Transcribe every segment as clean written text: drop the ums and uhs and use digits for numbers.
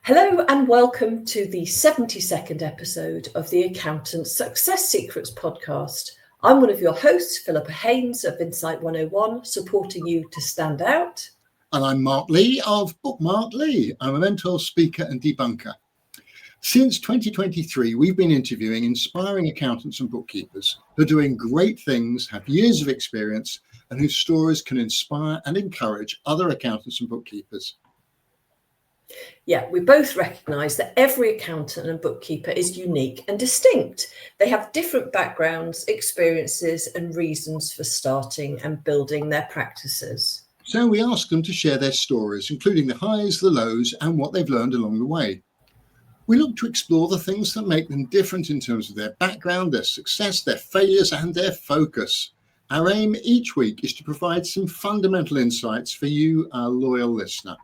Hello and welcome to the 72nd episode of the Accountant Success Secrets podcast. I'm one of your hosts, Philippa Haynes of Insight 101, supporting you to stand out. And I'm Mark Lee of Bookmark Lee. I'm a mentor, speaker and debunker. Since 2023, we've been interviewing inspiring accountants and bookkeepers who are doing great things, have years of experience, and whose stories can inspire and encourage other accountants and bookkeepers. Yeah, we both recognise that every accountant and bookkeeper is unique and distinct. They have different backgrounds, experiences and reasons for starting and building their practices. So we asked them to share their stories, including the highs, the lows, and what they've learned along the way. We look to explore the things that make them different in terms of their background, their success, their failures, and their focus. Our aim each week is to provide some fundamental insights for you, our loyal listener.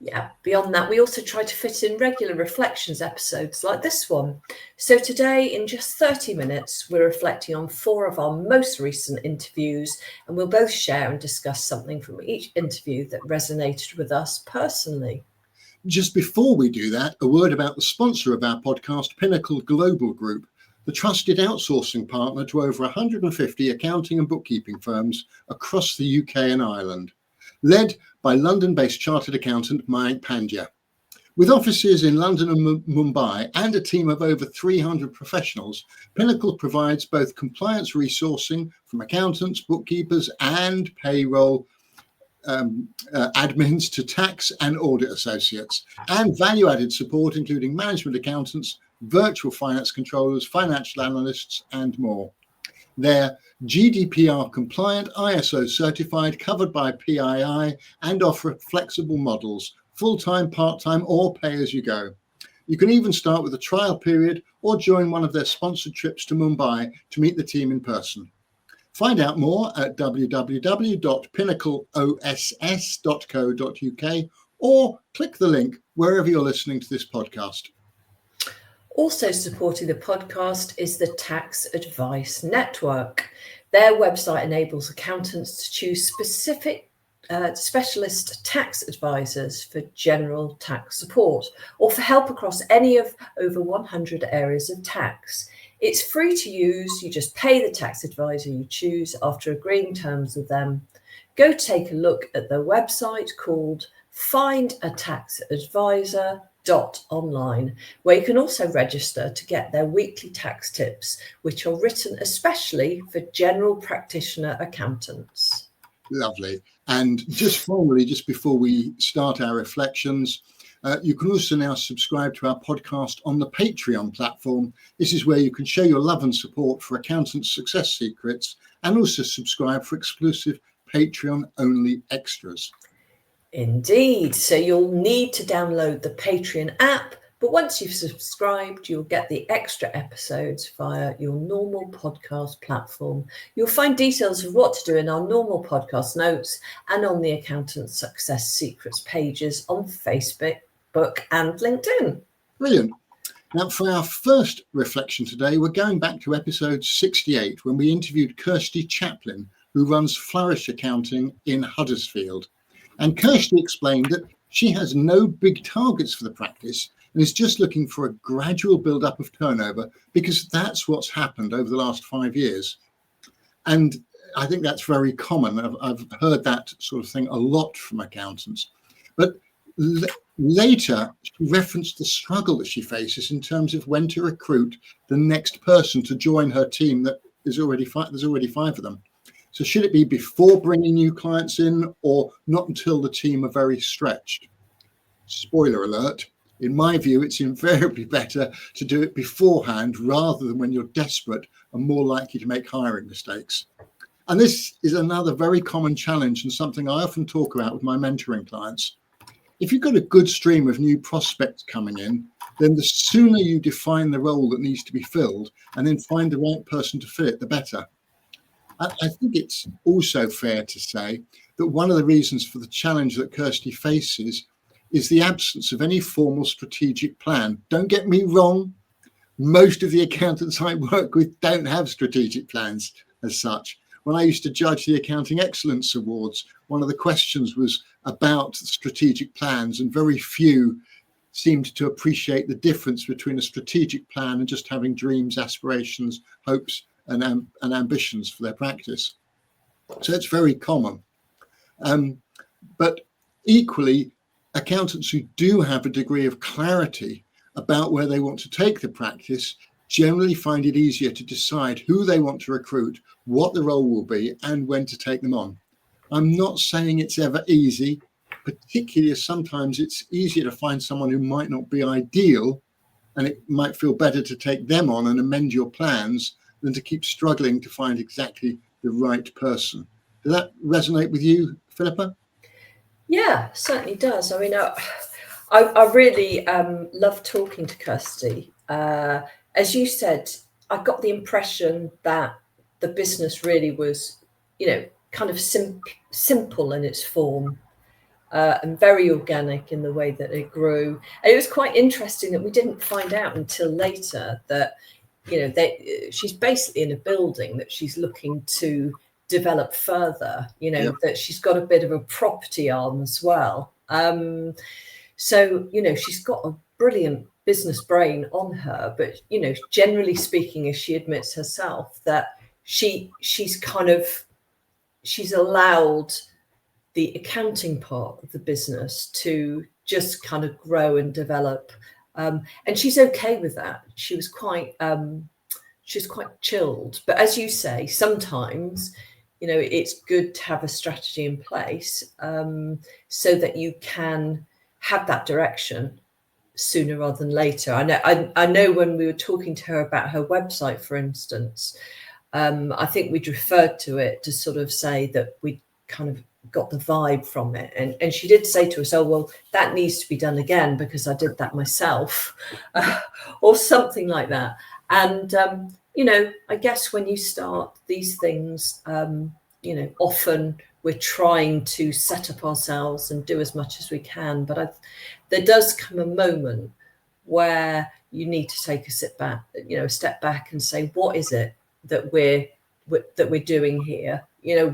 Yeah, beyond that, we also try to fit in regular reflections episodes like this one. So today, in just 30 minutes, we're reflecting on 4 of our most recent interviews, and we'll both share and discuss something from each interview that resonated with us personally. Just before we do that, a word about the sponsor of our podcast, Pinnacle Global Group, the trusted outsourcing partner to over 150 accounting and bookkeeping firms across the UK and Ireland, led by London-based chartered accountant Mayank Pandya. With offices in London and Mumbai and a team of over 300 professionals, Pinnacle provides both compliance resourcing from accountants, bookkeepers and payroll admins to tax and audit associates, and value-added support including management accountants, virtual finance controllers, financial analysts and more. They're GDPR compliant, ISO certified, covered by PII, and offer flexible models, full-time, part-time, or pay as you go. You can even start with a trial period or join one of their sponsored trips to Mumbai to meet the team in person. Find out more at www.pinnacleoss.co.uk or click the link wherever you're listening to this podcast. Also supporting the podcast is the Tax Advice Network. Their website enables accountants to choose specific specialist tax advisors for general tax support or for help across any of over 100 areas of tax. It's free to use. You just pay the tax advisor you choose after agreeing terms with them. Go take a look at their website called findataxadvisor.online, where you can also register to get their weekly tax tips, which are written especially for general practitioner accountants. Lovely. And just formally, just before we start our reflections, you can also now subscribe to our podcast on the Patreon platform. This is where you can show your love and support for Accountant Success Secrets and also subscribe for exclusive Patreon-only extras. Indeed. So you'll need to download the Patreon app, but once you've subscribed, you'll get the extra episodes via your normal podcast platform. You'll find details of what to do in our normal podcast notes and on the Accountant Success Secrets pages on Facebook and LinkedIn. Brilliant. Now, for our first reflection today, we're going back to episode 68 when we interviewed Kirsty Chaplin, who runs Flourish Accounting in Huddersfield. And Kirsty explained that she has no big targets for the practice and is just looking for a gradual build-up of turnover because that's what's happened over the last 5 years. And I think that's very common. I've heard that sort of thing a lot from accountants. But later, she referenced the struggle that she faces in terms of when to recruit the next person to join her team that is already there's already 5 of them. So should it be before bringing new clients in or not until the team are very stretched? Spoiler alert, in my view, it's invariably better to do it beforehand rather than when you're desperate and more likely to make hiring mistakes. And this is another very common challenge and something I often talk about with my mentoring clients. If you've got a good stream of new prospects coming in, then the sooner you define the role that needs to be filled and then find the right person to fill it, the better. I think it's also fair to say that one of the reasons for the challenge that Kirsty faces is the absence of any formal strategic plan. Don't get me wrong, most of the accountants I work with don't have strategic plans as such. When I used to judge the Accounting Excellence Awards, one of the questions was about strategic plans, and very few seemed to appreciate the difference between a strategic plan and just having dreams, aspirations, hopes, and ambitions for their practice. So it's very common. But equally, accountants who do have a degree of clarity about where they want to take the practice generally find it easier to decide who they want to recruit, what the role will be, and when to take them on. I'm not saying it's ever easy, particularly as sometimes it's easier to find someone who might not be ideal, and it might feel better to take them on and amend your plans than to keep struggling to find exactly the right person. Does that resonate with you, Philippa? Yeah, certainly does. I mean, I really love talking to Kirsty. As you said, I got the impression that the business really was, kind of simple in its form, and very organic in the way that it grew. And it was quite interesting that we didn't find out until later that, she's basically in a building that she's looking to develop further, Yeah. that she's got a bit of a property arm as well. So, she's got a brilliant business brain on her, but, generally speaking, as she admits herself, that she's allowed the accounting part of the business to just kind of grow and develop. And she's okay with that. She was quite chilled. But as you say, sometimes, it's good to have a strategy in place, so that you can have that direction sooner rather than later. I know when we were talking to her about her website, for instance, I think we'd referred to it to sort of say that we kind of got the vibe from it. And she did say to us, oh, well, that needs to be done again because I did that myself, or something like that. And, I guess when you start these things, often we're trying to set up ourselves and do as much as we can. But there does come a moment where you need to take a step back and say, what is it that we're doing here?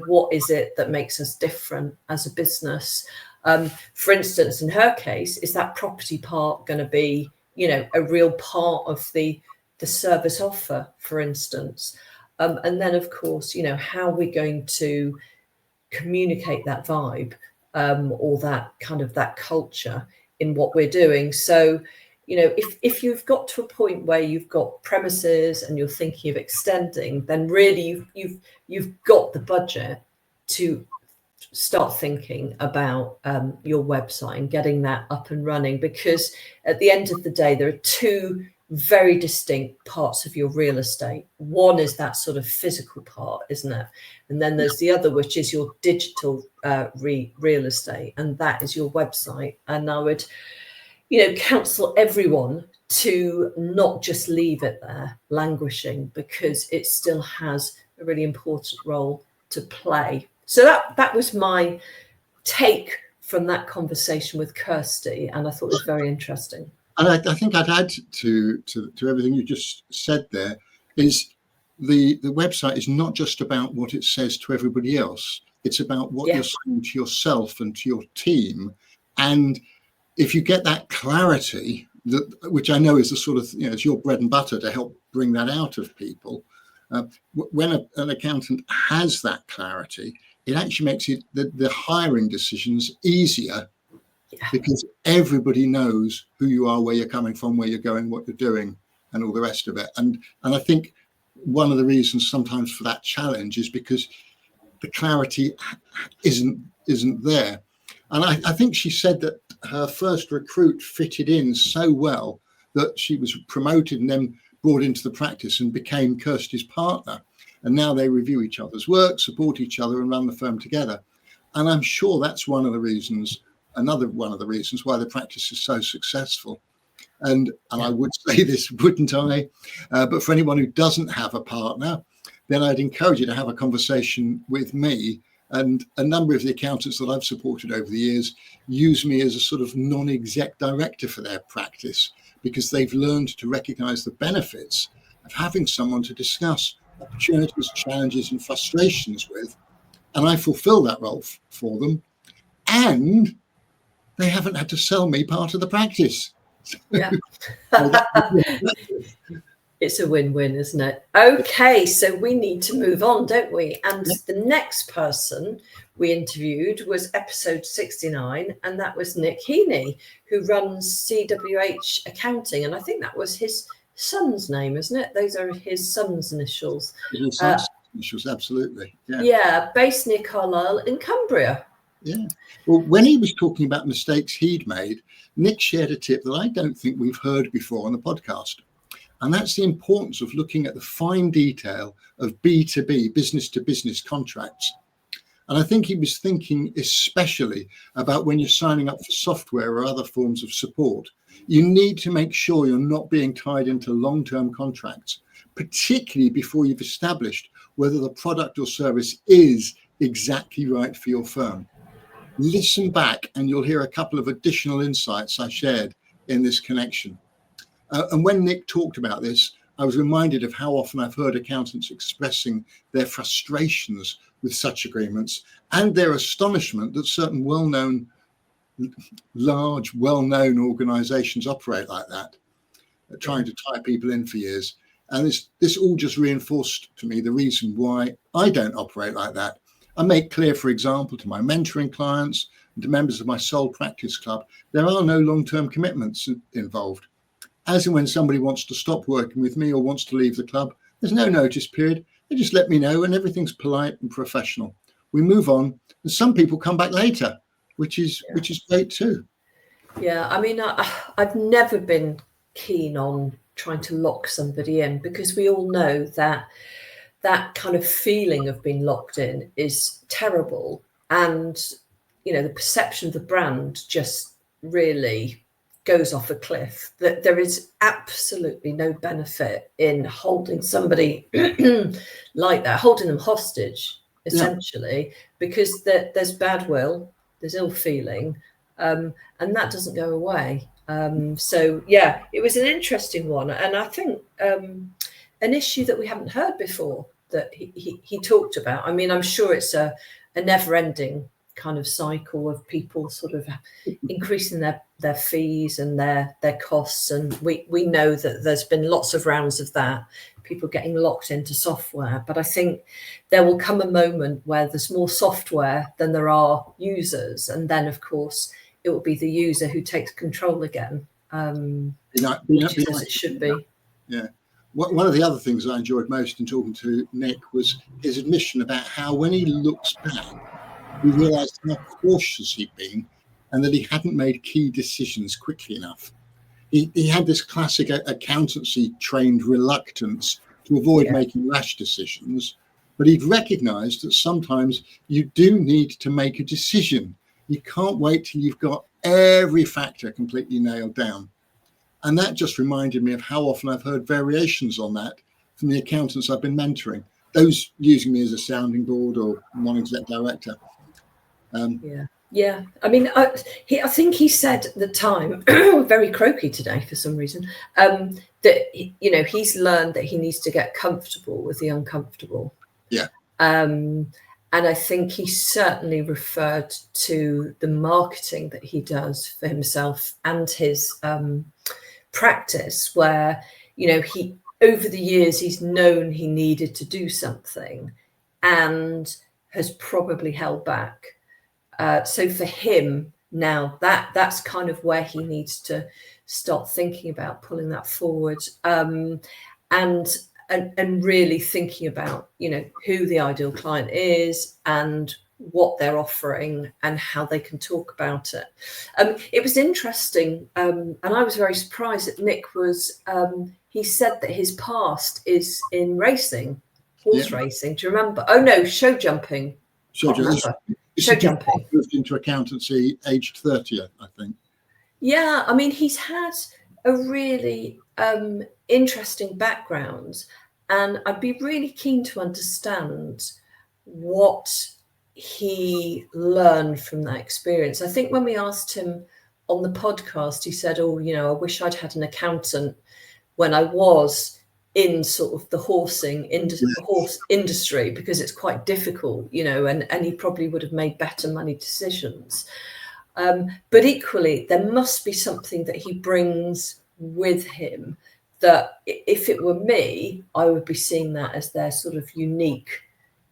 What is it that makes us different as a business? For instance, in her case, is that property part going to be, a real part of the service offer, for instance? And then, of course, how are we going to communicate that vibe, or that kind of that culture in what we're doing? So, if you've got to a point where you've got premises and you're thinking of extending, then really you've got the budget to start thinking about your website and getting that up and running, because at the end of the day, there are two very distinct parts of your real estate. One is that sort of physical part, isn't it? And then there's the other, which is your digital real estate, and that is your website. And I would counsel everyone to not just leave it there languishing, because it still has a really important role to play. So that was my take from that conversation with Kirsty, and I thought it was very interesting. And I think I'd add to everything you just said there is the website is not just about what it says to everybody else. It's about what you're saying to yourself and to your team. And if you get that clarity, which I know is the sort of, it's your bread and butter to help bring that out of people. When an accountant has that clarity, it actually makes the hiring decisions easier, because everybody knows who you are, where you're coming from, where you're going, what you're doing, and all the rest of it. And I think one of the reasons sometimes for that challenge is because the clarity isn't there. And I think she said that her first recruit fitted in so well that she was promoted and then brought into the practice and became Kirsty's partner. And now they review each other's work, support each other, and run the firm together. And I'm sure that's another one of the reasons why the practice is so successful. And I would say this, wouldn't I? But for anyone who doesn't have a partner, then I'd encourage you to have a conversation with me. And a number of the accountants that I've supported over the years use me as a sort of non-exec director for their practice, because they've learned to recognize the benefits of having someone to discuss opportunities, challenges, and frustrations with. And I fulfill that role for them. And they haven't had to sell me part of the practice. Yeah. So that- It's a win-win, isn't it? Okay, so we need to move on, don't we? And Yeah. the next person we interviewed was episode 69, and that was Nick Heaney, who runs CWH Accounting. And I think that was his son's name, isn't it? Those are his son's initials. His son's initials, absolutely. Yeah. Yeah, based near Carlisle in Cumbria. Yeah. Well, when he was talking about mistakes he'd made, Nick shared a tip that I don't think we've heard before on the podcast. And that's the importance of looking at the fine detail of B2B, business to business contracts. And I think he was thinking especially about when you're signing up for software or other forms of support. You need to make sure you're not being tied into long-term contracts, particularly before you've established whether the product or service is exactly right for your firm. Listen back and you'll hear a couple of additional insights I shared in this connection. And when Nick talked about this, I was reminded of how often I've heard accountants expressing their frustrations with such agreements and their astonishment that certain large, well-known organizations operate like that, trying to tie people in for years. And this all just reinforced to me the reason why I don't operate like that. I make clear, for example, to my mentoring clients and to members of my sole practice club, there are no long-term commitments involved. As and when somebody wants to stop working with me or wants to leave the club, there's no notice period. They just let me know and everything's polite and professional. We move on, and some people come back later, which is great too. Yeah, I mean, I've never been keen on trying to lock somebody in, because we all know that that kind of feeling of being locked in is terrible. And, the perception of the brand just really goes off a cliff. That there is absolutely no benefit in holding somebody like that, holding them hostage, essentially, because there's bad will, there's ill feeling, and that doesn't go away. So yeah, it was an interesting one, and I think an issue that we haven't heard before that he talked about. I mean, I'm sure it's a never-ending kind of cycle of people sort of increasing their fees and their costs, and we know that there's been lots of rounds of that, people getting locked into software. But I think there will come a moment where there's more software than there are users, and then of course it will be the user who takes control again, which is as it should be. Yeah. One of the other things I enjoyed most in talking to Nick was his admission about how when he looks back, he realised how cautious he'd been and that he hadn't made key decisions quickly enough. He had this classic accountancy trained reluctance to avoid making rash decisions, but he'd recognised that sometimes you do need to make a decision. You can't wait till you've got every factor completely nailed down. And that just reminded me of how often I've heard variations on that from the accountants I've been mentoring, those using me as a sounding board or non-exec director. Yeah. I mean, I think he said at the time, very croaky today for some reason, that he's learned that he needs to get comfortable with the uncomfortable. Yeah. And I think he certainly referred to the marketing that he does for himself and his practice, where he over the years he's known he needed to do something and has probably held back. So for him now, that's kind of where he needs to start thinking about pulling that forward, and really thinking about who the ideal client is and what they're offering and how they can talk about it. It was interesting, and I was very surprised that Nick was. He said that his past is in racing, horse racing. Do you remember? Oh no, show jumping. Show jumping. Moved into accountancy aged 30, I think. Yeah, I mean, he's had a really interesting background, and I'd be really keen to understand what he learned from that experience. I think when we asked him on the podcast, he said, I wish I'd had an accountant when I was in sort of the horse industry, because it's quite difficult, and he probably would have made better money decisions. But equally, there must be something that he brings with him that if it were me, I would be seeing that as their sort of unique,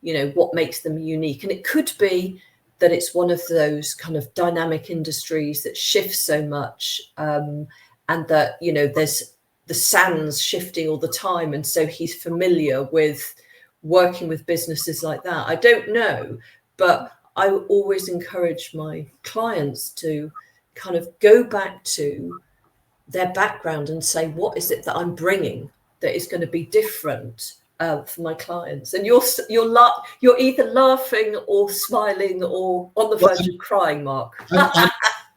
what makes them unique. And it could be that it's one of those kind of dynamic industries that shifts so much, and that, there's the sands shifting all the time. And so he's familiar with working with businesses like that. I don't know, but I always encourage my clients to kind of go back to their background and say, what is it that I'm bringing that is going to be different for my clients? And you're either laughing or smiling or on the verge of crying, Mark. I'm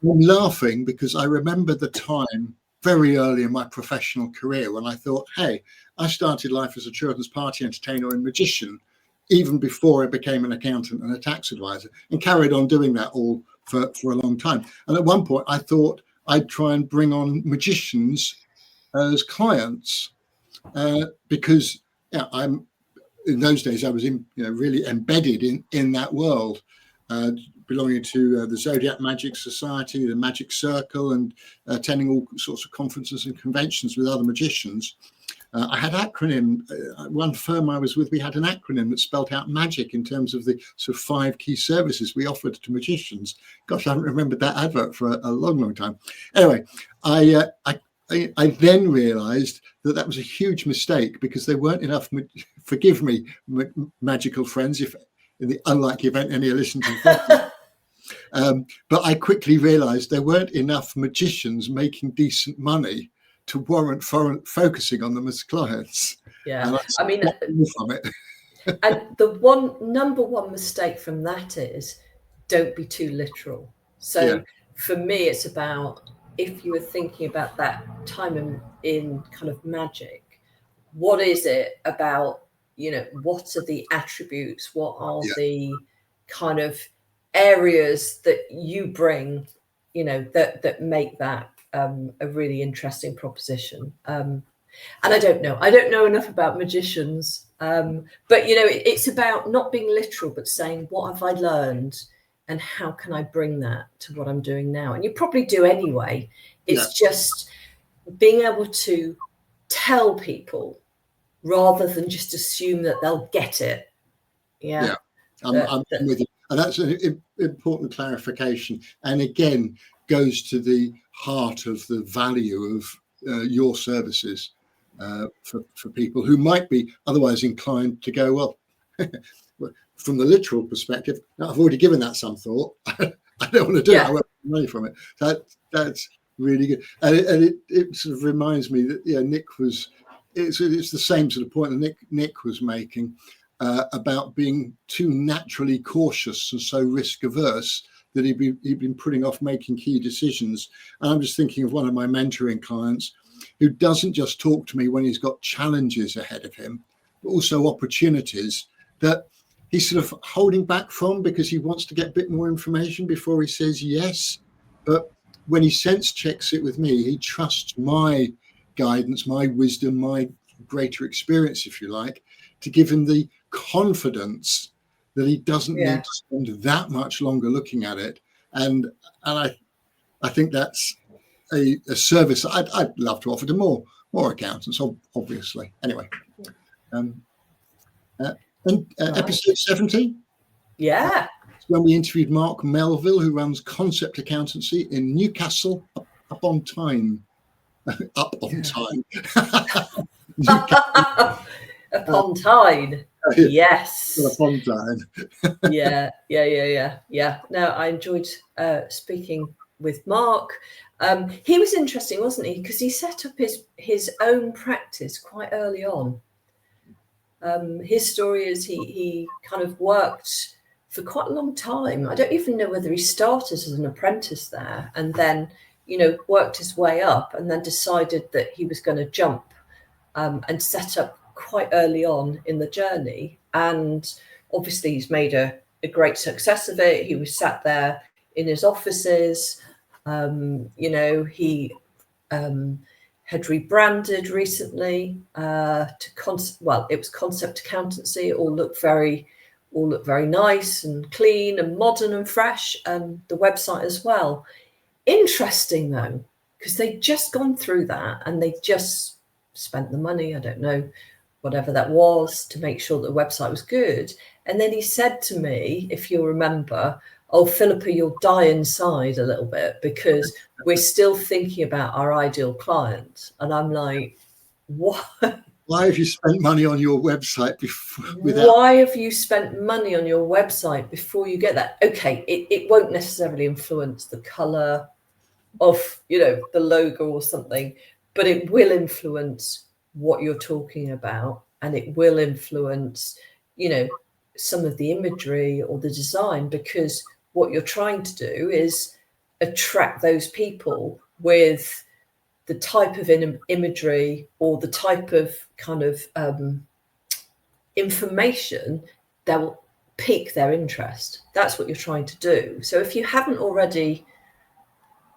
laughing because I remember the time very early in my professional career when I thought, hey, I started life as a children's party entertainer and magician even before I became an accountant and a tax advisor, and carried on doing that all for a long time. And at one point I thought I'd try and bring on magicians as clients, because I'm in those days I was really embedded in that world, belonging to the Zodiac Magic Society, the Magic Circle, and attending all sorts of conferences and conventions with other magicians. I had acronym. One firm I was with, we had an acronym that spelled out magic in terms of the sort of 5 key services we offered to magicians. Gosh, I haven't remembered that advert for a long, long time. Anyway, I then realised that was a huge mistake, because there weren't enough, forgive me, magical friends, if in the unlikely event any are listening to but I quickly realised there weren't enough magicians making decent money to warrant focusing on them as clients. Yeah, I mean, from it. And the number one mistake from that is, don't be too literal. So for me, it's about, if you were thinking about that time in kind of magic, what is it about, what are the attributes? What are the kind of areas that you bring, that make that a really interesting proposition? And I don't know enough about magicians, but it's about not being literal, but saying, what have I learned and how can I bring that to what I'm doing now? And you probably do anyway. It's just being able to tell people rather than just assume that they'll get it. I'm with you, and that's an important clarification, and again goes to the heart of the value of your services for people who might be otherwise inclined to go, well, from the literal perspective, I've already given that some thought. I don't want to do it. I want money from it. That's really good, and it sort of reminds me that Nick was. It's the same sort of point that Nick was making about being too naturally cautious and so risk averse that he'd been putting off making key decisions. And I'm just thinking of one of my mentoring clients who doesn't just talk to me when he's got challenges ahead of him, but also opportunities that he's sort of holding back from because he wants to get a bit more information before he says yes. But when he sense checks it with me, he trusts my guidance, my wisdom, my greater experience, if you like, to give him the confidence that he doesn't need to spend that much longer looking at it. And I think that's a service I'd love to offer to more accountants, obviously. Anyway, episode 70. When we interviewed Mark Melville, who runs Concept Accountancy in Newcastle upon Tyne. Upon Tyne. Upon Tyne. Yes. Upon Tyne. Yeah. No, I enjoyed speaking with Mark. He was interesting, wasn't he? Because he set up his own practice quite early on. His story is he kind of worked for quite a long time. I don't even know whether he started as an apprentice there and then, worked his way up and then decided that he was going to jump and set up quite early on in the journey. And obviously he's made a great success of it. He was sat there in his offices. He had rebranded recently to it was Concept Accountancy. It all looked very all look very nice and clean and modern and fresh, and the website as well. Interesting though, because they'd just gone through that and they just spent the money, I don't know, whatever that was, to make sure that the website was good. And then he said to me, if you'll remember, "Oh, Philippa, you'll die inside a little bit because we're still thinking about our ideal client." And I'm like, what? Why have you spent money on your website Why have you spent money on your website before you get that? Okay, it won't necessarily influence the color of, the logo or something, but it will influence what you're talking about, and it will influence, some of the imagery or the design, because what you're trying to do is attract those people with the type of imagery or the type of kind of information that will pique their interest. That's what you're trying to do. So if you haven't already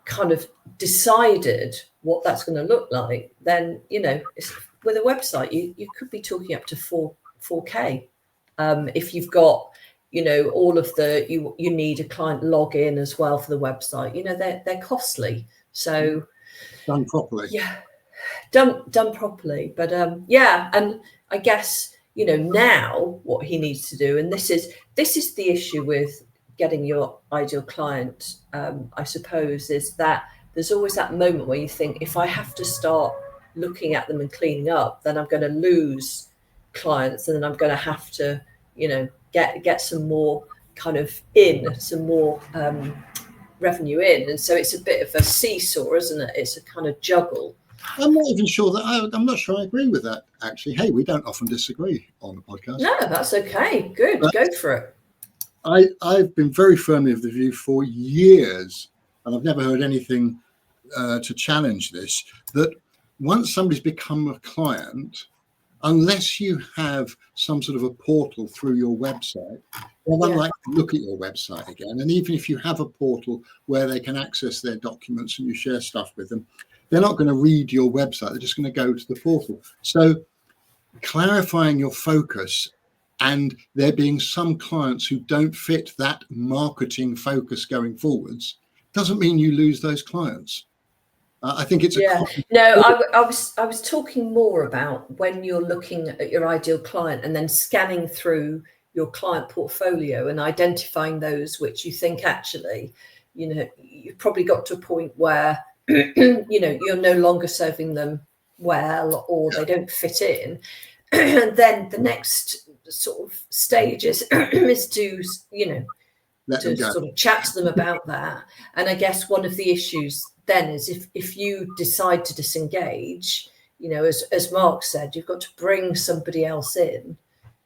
kind of decided what that's going to look like, then, with a website, you could be talking up to 4K. If you've got, all of you need a client login as well for the website, they're costly. So done properly. Yeah, done properly. But and I guess, now what he needs to do, and this is the issue with getting your ideal client, I suppose, is that there's always that moment where you think, if I have to start looking at them and cleaning up, then I'm going to lose clients, and then I'm going to have to, get some more kind of some more revenue in. And so it's a bit of a seesaw, isn't it? It's a kind of juggle. I'm not even sure that I'm not sure I agree with that, actually. Hey, we don't often disagree on the podcast. No, that's okay. Good. Go for it. I've been very firmly of the view for years, and I've never heard anything to challenge this, that once somebody's become a client, unless you have some sort of a portal through your website, they're unlikely to look at your website again. And even if you have a portal where they can access their documents and you share stuff with them, they're not going to read your website. They're just going to go to the portal. So clarifying your focus, and there being some clients who don't fit that marketing focus going forwards, doesn't mean you lose those clients. I think it's I was talking more about when you're looking at your ideal client and then scanning through your client portfolio and identifying those which you think actually, you've probably got to a point where you're no longer serving them well, or they don't fit in. And then the next sort of stage is to sort of chat to them about that. And I guess one of the issues then is if you decide to disengage, as Mark said, you've got to bring somebody else in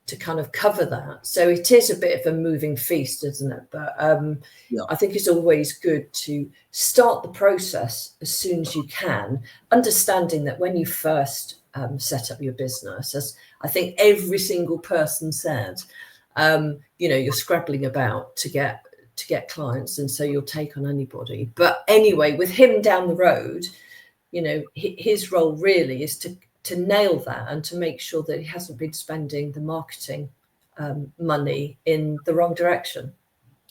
to kind of cover that. So it is a bit of a moving feast, isn't it? But I think it's always good to start the process as soon as you can, understanding that when you first set up your business, as I think every single person said, you're scrabbling about to get clients, and so you'll take on anybody. But anyway, with him down the road, his role really is to nail that and to make sure that he hasn't been spending the marketing money in the wrong direction.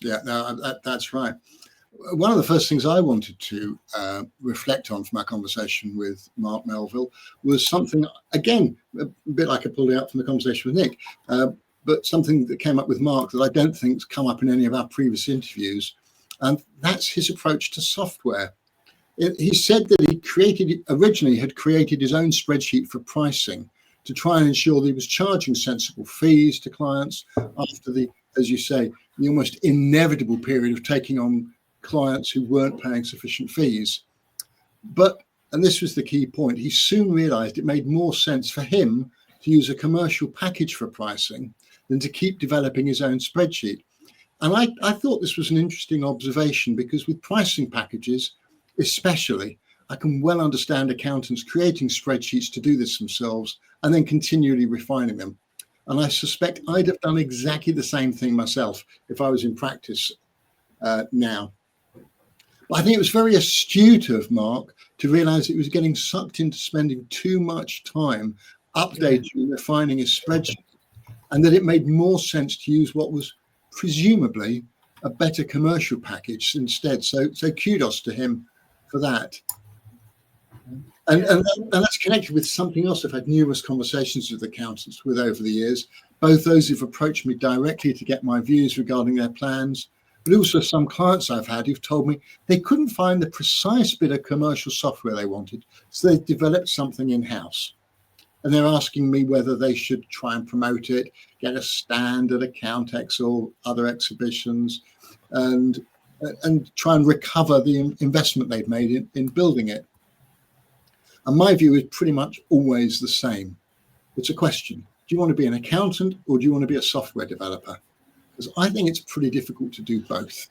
Yeah, no, that's right. One of the first things I wanted to reflect on from our conversation with Mark Melville was something, again, a bit like I pulled it out from the conversation with Nick, but something that came up with Mark that I don't think's come up in any of our previous interviews, and that's his approach to software. He said that he originally had created his own spreadsheet for pricing to try and ensure that he was charging sensible fees to clients after the, as you say, the almost inevitable period of taking on clients who weren't paying sufficient fees. But, and this was the key point, he soon realized it made more sense for him to use a commercial package for pricing than to keep developing his own spreadsheet. And I thought this was an interesting observation, because with pricing packages, especially, I can well understand accountants creating spreadsheets to do this themselves and then continually refining them. And I suspect I'd have done exactly the same thing myself if I was in practice now. But I think it was very astute of Mark to realize it was getting sucked into spending too much time updating and refining his spreadsheet. and that it made more sense to use what was presumably a better commercial package instead. So kudos to him for that. And that's connected with something else I've had numerous conversations with accountants with over the years, both those who've approached me directly to get my views regarding their plans, but also some clients I've had who've told me they couldn't find the precise bit of commercial software they wanted, so they developed something in-house. And they're asking me whether they should try and promote it, get a stand at Accountex or other exhibitions, and try and recover the investment they've made in building it. And my view is pretty much always the same. It's a question. Do you want to be an accountant or do you want to be a software developer? Because I think it's pretty difficult to do both.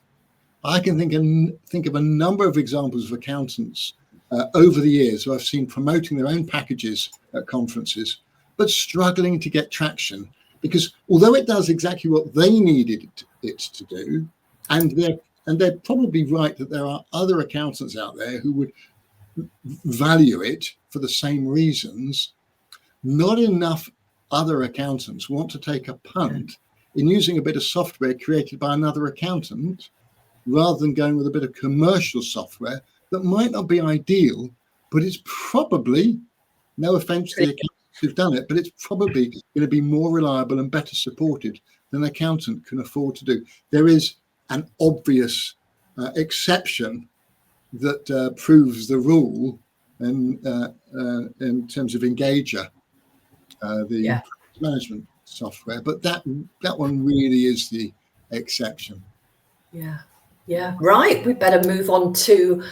I can think of a number of examples of accountants over the years who I've seen promoting their own packages at conferences, but struggling to get traction, because although it does exactly what they needed it to do, and they're probably right that there are other accountants out there who would value it for the same reasons, not enough other accountants want to take a punt in using a bit of software created by another accountant rather than going with a bit of commercial software that might not be ideal, but it's probably, no offense to the accountants who've done it, but it's probably going to be more reliable and better supported than an accountant can afford to do. There is an obvious exception that proves the rule in terms of Engager, the management software, but that one really is the exception. Yeah, right. We better move on to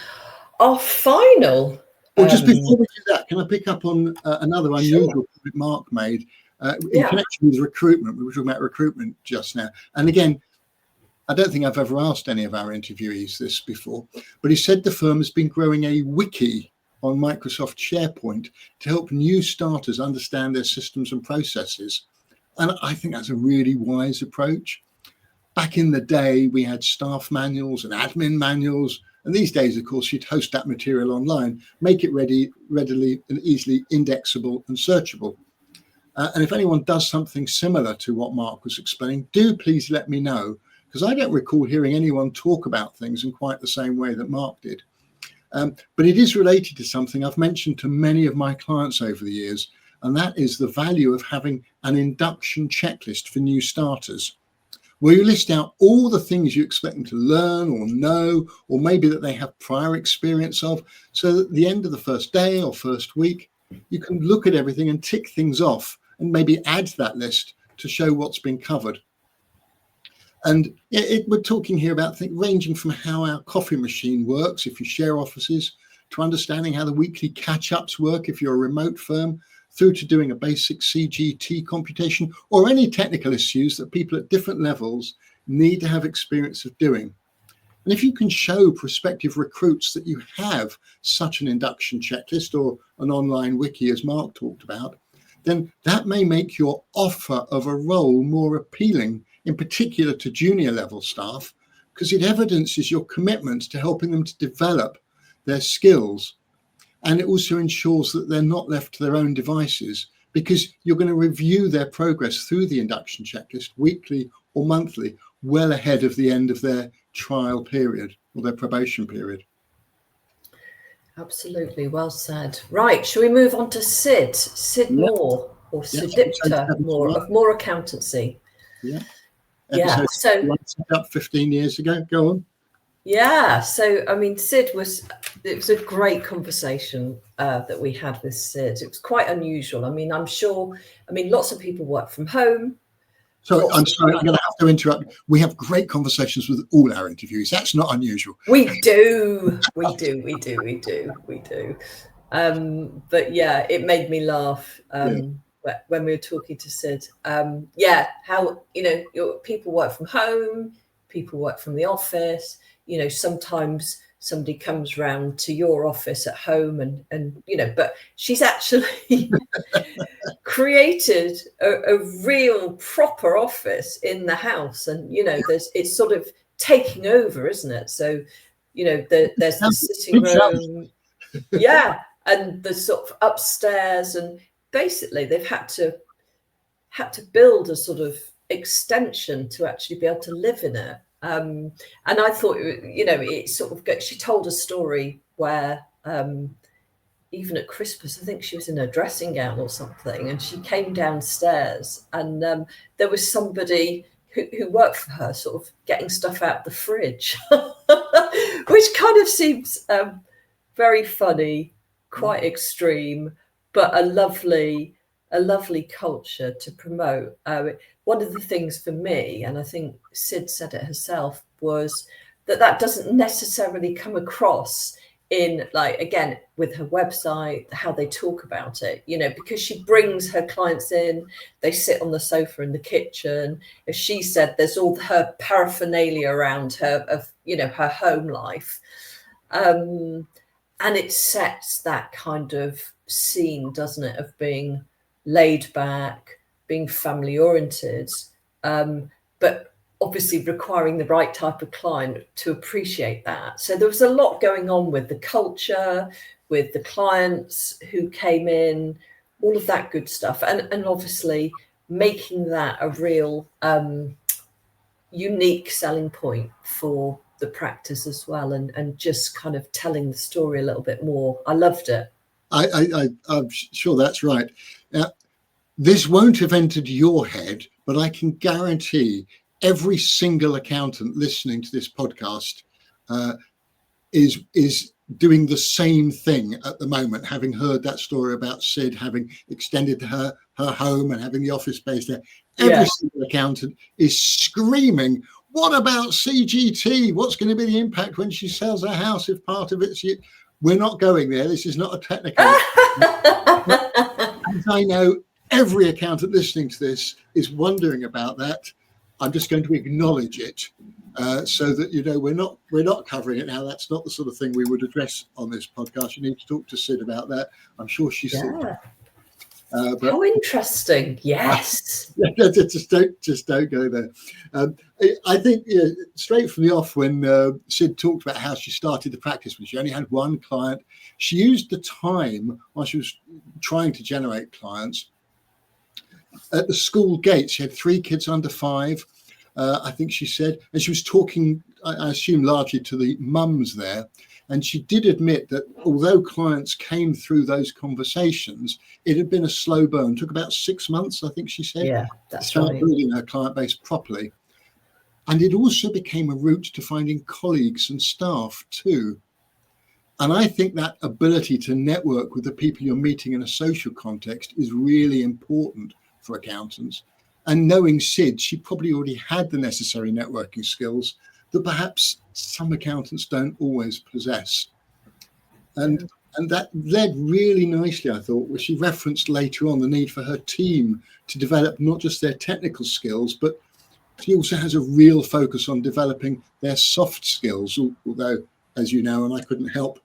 our final. Well, just before we do that, can I pick up on another unusual point Mark made in connection with recruitment? We were talking about recruitment just now. And again, I don't think I've ever asked any of our interviewees this before, but he said the firm has been growing a wiki on Microsoft SharePoint to help new starters understand their systems and processes. And I think that's a really wise approach. Back in the day, we had staff manuals and admin manuals. And these days, of course, you'd host that material online, make it readily and easily indexable and searchable. And if anyone does something similar to what Mark was explaining, do please let me know, because I don't recall hearing anyone talk about things in quite the same way that Mark did. But it is related to something I've mentioned to many of my clients over the years, and that is the value of having an induction checklist for new starters, where you list out all the things you expect them to learn or know, or maybe that they have prior experience of, so that at the end of the first day or first week, you can look at everything and tick things off and maybe add to that list to show what's been covered. And we're talking here about things ranging from how our coffee machine works if you share offices, to understanding how the weekly catch-ups work if you're a remote firm, through to doing a basic CGT computation, or any technical issues that people at different levels need to have experience of doing. And if you can show prospective recruits that you have such an induction checklist or an online wiki, as Mark talked about, then that may make your offer of a role more appealing, in particular to junior level staff, because it evidences your commitment to helping them to develop their skills. And it also ensures that they're not left to their own devices, because you're going to review their progress through the induction checklist weekly or monthly, well ahead of the end of their trial period or their probation period. Absolutely, well said. Right, shall we move on to Sid Moore, or Sidipta Moore of Moore Accountancy? Yeah, so set up 15 years ago. Go on. Yeah, so I mean, it was a great conversation that we had with Sid. It was quite unusual. I mean, lots of people work from home. So I'm sorry, I'm going to have to interrupt. We have great conversations with all our interviewees. That's not unusual. We do. But yeah, it made me laugh when we were talking to Sid. How, people work from home, people work from the office. Sometimes somebody comes round to your office at home and but she's actually created a real proper office in the house, and it's sort of taking over, isn't it? So there's the sitting room, and the sort of upstairs, and basically they've had to had to build a sort of extension to actually be able to live in it. And I thought, it sort of she told a story where even at Christmas, I think she was in a dressing gown or something, and she came downstairs, and there was somebody who worked for her sort of getting stuff out the fridge, which kind of seems very funny, quite extreme, but a lovely culture to promote. One of the things for me, and I think Sid said it herself, was that doesn't necessarily come across in, like, again, with her website, how they talk about it, because she brings her clients in, they sit on the sofa in the kitchen. As she said, there's all her paraphernalia around her of, her home life. And it sets that kind of scene, doesn't it, of being laid back, being family oriented, but obviously requiring the right type of client to appreciate that. So there was a lot going on with the culture, with the clients who came in, all of that good stuff. And obviously making that a real unique selling point for the practice as well, and just kind of telling the story a little bit more. I loved it. I'm sure that's right. This won't have entered your head, but I can guarantee every single accountant listening to this podcast is doing the same thing at the moment, having heard that story about Sid having extended her home and having the office space there. Every single accountant is screaming, what about CGT? What's going to be the impact when she sells her house if part of it's you? We're not going there. This is not a technical. As I know, every accountant listening to this is wondering about that. I'm just going to acknowledge it so that we're not covering it now. That's not the sort of thing we would address on this podcast. You need to talk to Sid about that. I'm sure she's but how interesting. Yes. just don't go there. I think straight from the off, when Sid talked about how she started the practice, when she only had one client, she used the time while she was trying to generate clients at the school gates. She had 3 kids under 5, I think she said, and she was talking, I assume, largely to the mums there. And she did admit that although clients came through those conversations, it had been a slow burn. It took about 6 months, I think she said, to start building her client base properly. And it also became a route to finding colleagues and staff too. And I think that ability to network with the people you're meeting in a social context is really important for accountants. And knowing Sid, she probably already had the necessary networking skills that perhaps some accountants don't always possess. And that led really nicely, I thought, where she referenced later on the need for her team to develop not just their technical skills, but she also has a real focus on developing their soft skills, although, as you know, and I couldn't help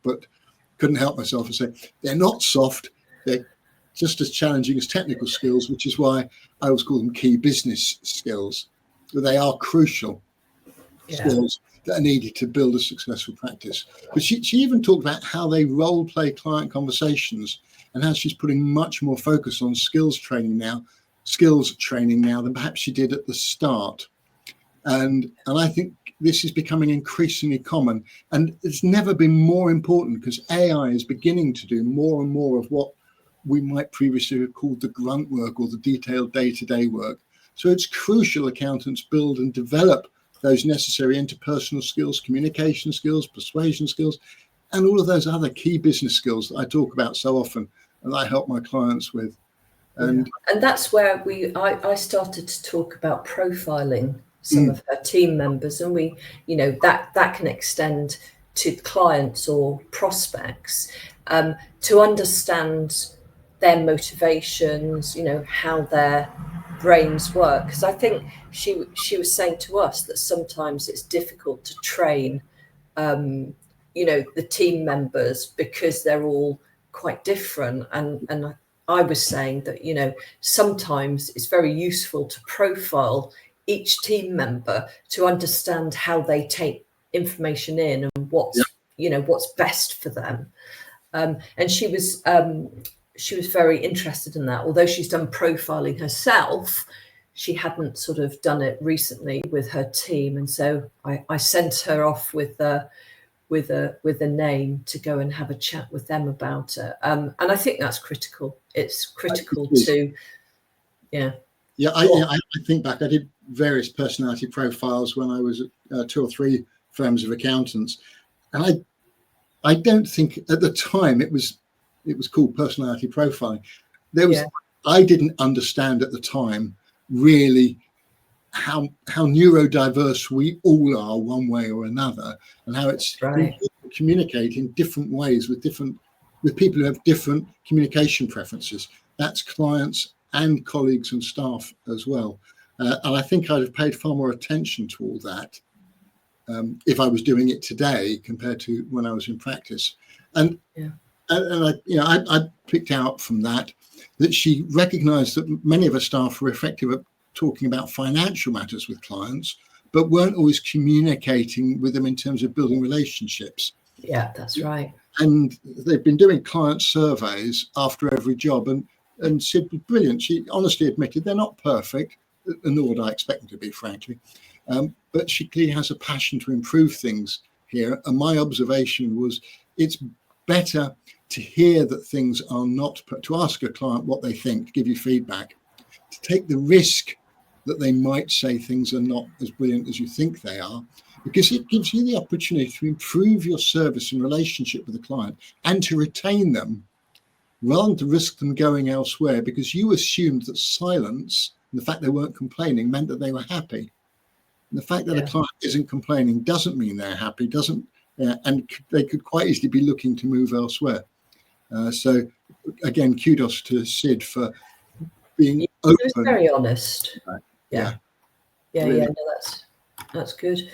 myself and say, they're not soft, they're just as challenging as technical skills, which is why I always call them key business skills. They are crucial skills that are needed to build a successful practice. But she even talked about how they role play client conversations and how she's putting much more focus on skills training now than perhaps she did at the start. And I think this is becoming increasingly common, and it's never been more important because AI is beginning to do more and more of what we might previously have called the grunt work or the detailed day-to-day work. So it's crucial accountants build and develop those necessary interpersonal skills, communication skills, persuasion skills, and all of those other key business skills that I talk about so often and I help my clients with. And that's where I started to talk about profiling some of her team members, and we, that can extend to clients or prospects, to understand their motivations, how their brains work. Because I think she was saying to us that sometimes it's difficult to train, the team members because they're all quite different. And I was saying that, sometimes it's very useful to profile each team member to understand how they take information in and what's best for them. And she was she was very interested in that. Although she's done profiling herself, she hadn't sort of done it recently with her team. And so I sent her off with a name to go and have a chat with them about it. And I think that's critical. It's critical to, yeah. I think back, I did various personality profiles when I was at 2 or 3 firms of accountants, and I don't think at the time it was called personality profiling. I didn't understand at the time really how neurodiverse we all are one way or another, and how it's right. communicate in different ways with people who have different communication preferences. That's clients and colleagues and staff as well. And I think I'd have paid far more attention to all that if I was doing it today compared to when I was in practice. And I picked out from that she recognised that many of her staff were effective at talking about financial matters with clients, but weren't always communicating with them in terms of building relationships. Yeah, that's right. And they've been doing client surveys after every job, and Sid was brilliant. She honestly admitted they're not perfect, nor would I expect them to be, frankly. But she clearly has a passion to improve things here. And my observation was it's better to hear that things are not, to ask a client what they think, to give you feedback, to take the risk that they might say things are not as brilliant as you think they are, because it gives you the opportunity to improve your service and relationship with the client and to retain them rather than to risk them going elsewhere, because you assumed that silence and the fact they weren't complaining meant that they were happy. And the fact that a client isn't complaining doesn't mean they're happy, and they could quite easily be looking to move elsewhere. So again, kudos to Sid for being open. He was very honest. Yeah. Really. No, that's good.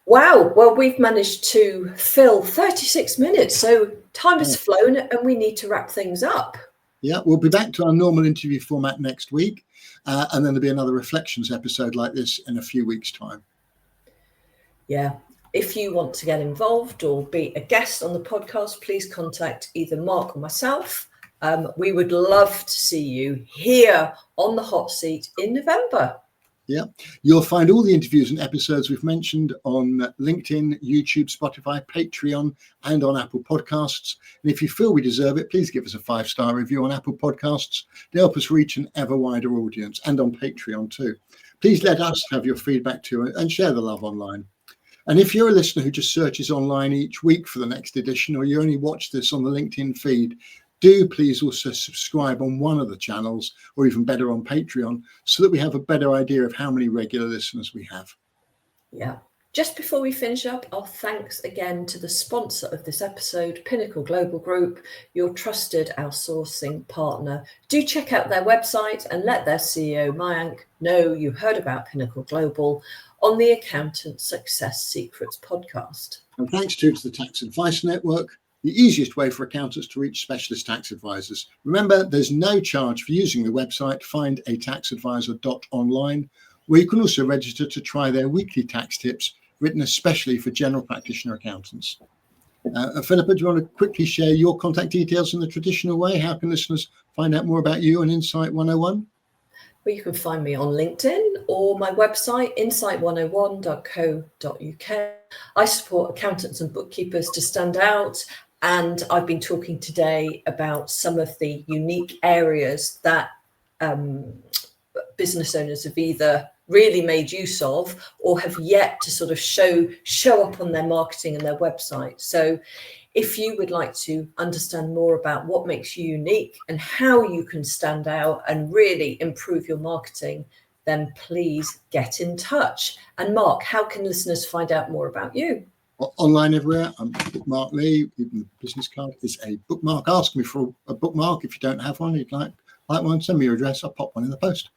Wow. Well, we've managed to fill 36 minutes. So time has flown and we need to wrap things up. Yeah, we'll be back to our normal interview format next week. And then there'll be another reflections episode like this in a few weeks' time. Yeah. If you want to get involved or be a guest on the podcast, please contact either Mark or myself. We would love to see you here on the hot seat in November. Yeah, you'll find all the interviews and episodes we've mentioned on LinkedIn, YouTube, Spotify, Patreon, and on Apple Podcasts. And if you feel we deserve it, please give us a 5-star review on Apple Podcasts to help us reach an ever wider audience, and on Patreon too. Please let us have your feedback too, and share the love online. And if you're a listener who just searches online each week for the next edition, or you only watch this on the LinkedIn feed, do please also subscribe on one of the channels, or even better on Patreon, so that we have a better idea of how many regular listeners we have. Yeah. Just before we finish up, our thanks again to the sponsor of this episode, Pinnacle Global Group, your trusted outsourcing partner. Do check out their website and let their CEO, Mayank, know you heard about Pinnacle Global on the Accountant Success Secrets podcast. And thanks too to the Tax Advice Network, the easiest way for accountants to reach specialist tax advisors. Remember, there's no charge for using the website findataxadvisor.online, where you can also register to try their weekly tax tips written especially for general practitioner accountants. Philippa, do you want to quickly share your contact details in the traditional way? How can listeners find out more about you and Insight 101? Well, you can find me on LinkedIn or my website, insight101.co.uk. I support accountants and bookkeepers to stand out, and I've been talking today about some of the unique areas that business owners have either really made use of or have yet to sort of show up on their marketing and their website. So if you would like to understand more about what makes you unique and how you can stand out and really improve your marketing, then please get in touch. And Mark, how can listeners find out more about you? Online everywhere. I'm Mark Lee. Even the business card is a bookmark. Ask me for a bookmark if you don't have one. You'd like one, send me your address. I'll pop one in the post.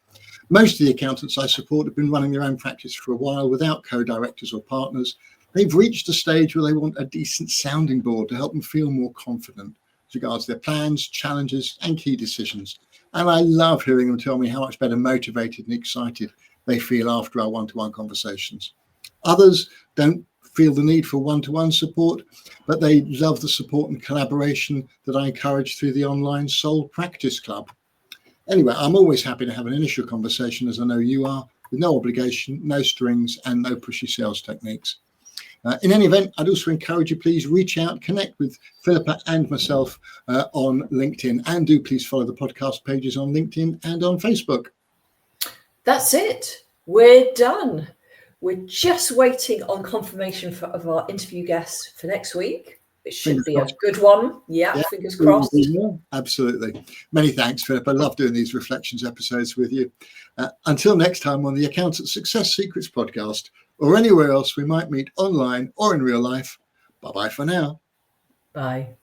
Most of the accountants I support have been running their own practice for a while without co-directors or partners. They've reached a stage where they want a decent sounding board to help them feel more confident as regards their plans, challenges, and key decisions. And I love hearing them tell me how much better motivated and excited they feel after our one-to-one conversations. Others don't feel the need for one-to-one support, but they love the support and collaboration that I encourage through the online Soul Practice Club. Anyway, I'm always happy to have an initial conversation, as I know you are, with no obligation, no strings, and no pushy sales techniques. In any event, I'd also encourage you, please reach out, connect with Philippa and myself on LinkedIn, and do please follow the podcast pages on LinkedIn and on Facebook. That's it. We're done. We're just waiting on confirmation of our interview guests for next week. It should be a good one. Yeah, fingers crossed. Absolutely. Many thanks, Philip. I love doing these reflections episodes with you. Until next time on the Accountant Success Secrets podcast, or anywhere else we might meet online or in real life. Bye-bye for now. Bye.